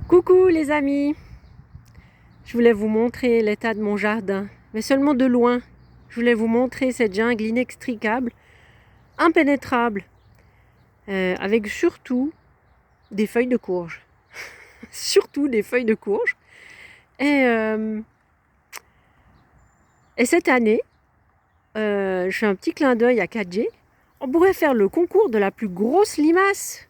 Coucou les amis, je voulais vous montrer l'état de mon jardin, mais seulement de loin. Je voulais vous montrer cette jungle inextricable, impénétrable, avec surtout des feuilles de courge. Surtout des feuilles de courge. Et cette année, je fais un petit clin d'œil à 4G. On pourrait faire le concours de la plus grosse limace.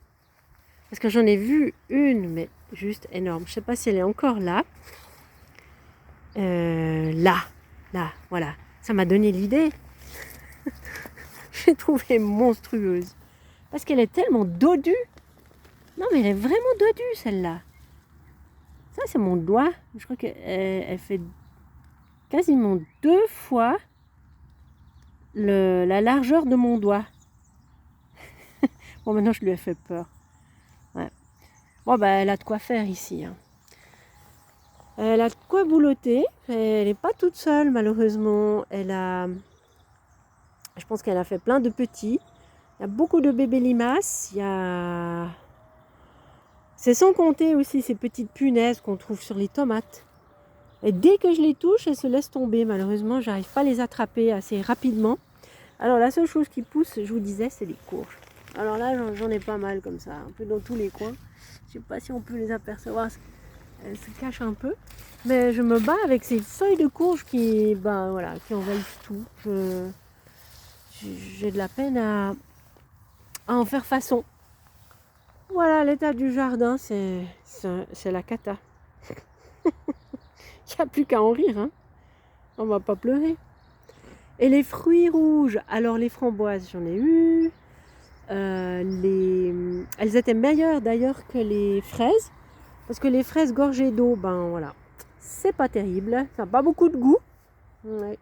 Parce que j'en ai vu une, mais juste énorme. Je ne sais pas si elle est encore là. Là, voilà. Ça m'a donné l'idée. J'ai trouvé monstrueuse. Parce qu'elle est tellement dodue. Non, mais elle est vraiment dodue, celle-là. Ça, c'est mon doigt. Je crois qu'elle fait quasiment 2 fois la largeur de mon doigt. Bon, maintenant, je lui ai fait peur. Ouais. Bon, bah, elle a de quoi faire ici. Hein. Elle a de quoi boulotter. Elle n'est pas toute seule, malheureusement. Je pense qu'elle a fait plein de petits. Il y a beaucoup de bébés limaces. C'est sans compter aussi ces petites punaises qu'on trouve sur les tomates. Et dès que je les touche, elles se laissent tomber. Malheureusement, j'arrive pas à les attraper assez rapidement. Alors la seule chose qui pousse, je vous disais, c'est les courges. Alors là, j'en ai pas mal comme ça, un peu dans tous les coins. Je sais pas si on peut les apercevoir. Elles se cachent un peu. Mais je me bats avec ces feuilles de courge qui envahissent tout. J'ai de la peine à en faire façon. Voilà, l'état du jardin, c'est la cata. Il n'y a plus qu'à en rire, hein. On va pas pleurer. Et les fruits rouges, alors les framboises, j'en ai eu. Elles étaient meilleures d'ailleurs que les fraises. Parce que les fraises gorgées d'eau, ben voilà, c'est pas terrible. Ça n'a pas beaucoup de goût. Ouais.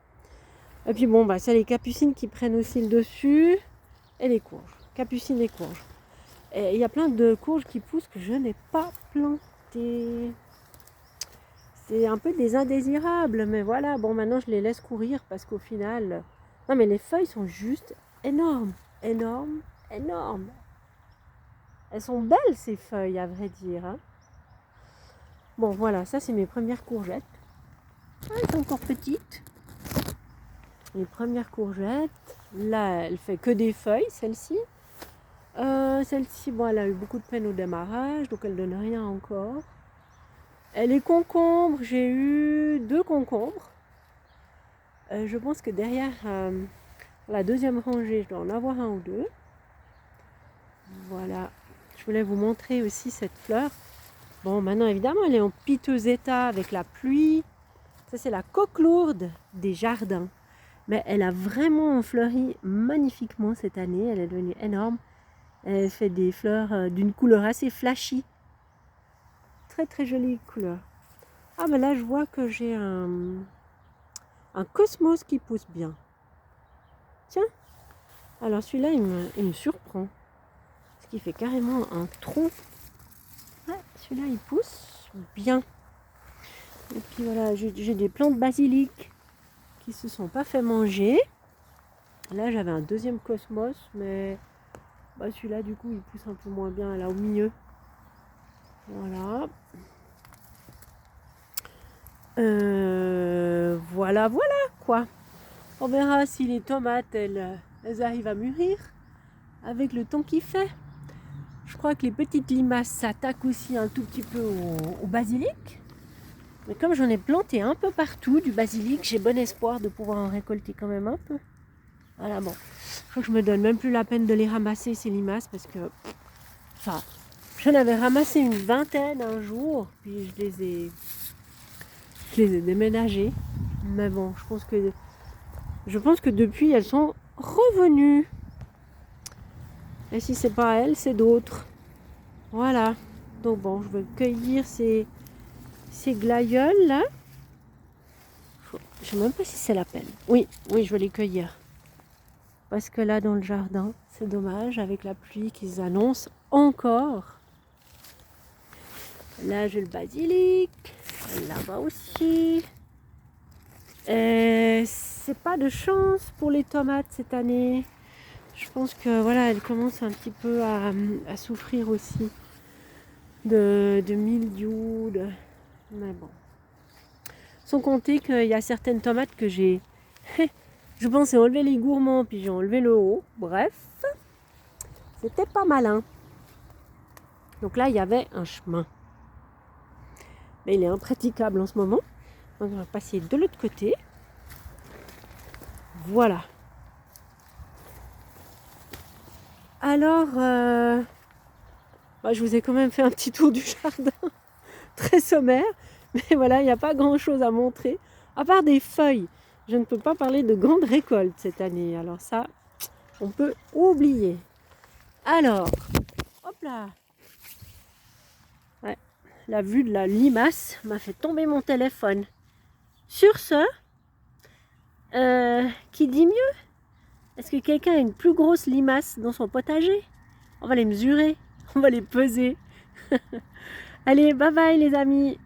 Et puis bon, bah, c'est les capucines qui prennent aussi le dessus. Et les courges. Capucines et courges. Et il y a plein de courges qui poussent que je n'ai pas plantées. C'est un peu des indésirables, mais voilà, bon maintenant je les laisse courir parce qu'au final... Non mais les feuilles sont juste énormes, énormes, énormes. Elles sont belles ces feuilles à vrai dire. Hein. Bon voilà, ça c'est mes premières courgettes. Ah, elles sont encore petites. Les premières courgettes. Là, elle fait que des feuilles, celle-ci. Celle-ci, bon, elle a eu beaucoup de peine au démarrage, donc elle donne rien encore. Et les concombres, j'ai eu 2 concombres. Je pense que derrière la deuxième rangée, je dois en avoir 1 ou 2. Voilà. Je voulais vous montrer aussi cette fleur. Bon, maintenant, évidemment, elle est en piteux état avec la pluie. Ça, c'est la coque lourde des jardins. Mais elle a vraiment fleuri magnifiquement cette année. Elle est devenue énorme. Elle fait des fleurs d'une couleur assez flashy. Très, très jolie couleur. Ah, mais là, je vois que j'ai un cosmos qui pousse bien. Tiens, alors celui-là, il me surprend. Parce qu'il fait carrément un tronc. Ouais, celui-là, il pousse bien. Et puis voilà, j'ai des plantes basilic qui se sont pas fait manger. Là, j'avais un deuxième cosmos, mais bah, celui-là, du coup, il pousse un peu moins bien là au milieu. Voilà. Voilà, quoi. On verra si les tomates, elles arrivent à mûrir avec le temps qu'il fait. Je crois que les petites limaces s'attaquent aussi un tout petit peu au basilic. Mais comme j'en ai planté un peu partout du basilic, j'ai bon espoir de pouvoir en récolter quand même un peu. Voilà, bon. Je crois que je me donne même plus la peine de les ramasser, ces limaces, parce que... Enfin, j'en avais ramassé une vingtaine un jour, puis je les ai déménagées. Mais bon, je pense que depuis, elles sont revenues. Et si c'est pas elles, c'est d'autres. Voilà. Donc bon, je vais cueillir ces glaïeuls là. Je sais même pas si c'est la peine. Oui, je vais les cueillir. Parce que là, dans le jardin, c'est dommage, avec la pluie qu'ils annoncent encore. Là, j'ai le basilic. Là-bas aussi. Et c'est pas de chance pour les tomates cette année. Je pense que voilà, elles commencent un petit peu à souffrir aussi. de mildiou. Mais bon. Sans compter qu'il y a certaines tomates que j'ai... Je pensais enlever les gourmands, puis j'ai enlevé le haut. Bref, c'était pas malin. Donc là, il y avait un chemin. Mais il est impraticable en ce moment. Donc on va passer de l'autre côté. Voilà. Alors, je vous ai quand même fait un petit tour du jardin. Très sommaire. Mais voilà, il n'y a pas grand-chose à montrer. À part des feuilles. Je ne peux pas parler de grande récolte cette année. Alors ça, on peut oublier. Alors, hop là. Ouais, la vue de la limace m'a fait tomber mon téléphone. Sur ce, qui dit mieux? Est-ce que quelqu'un a une plus grosse limace dans son potager? On va les mesurer, on va les peser. Allez, bye bye les amis.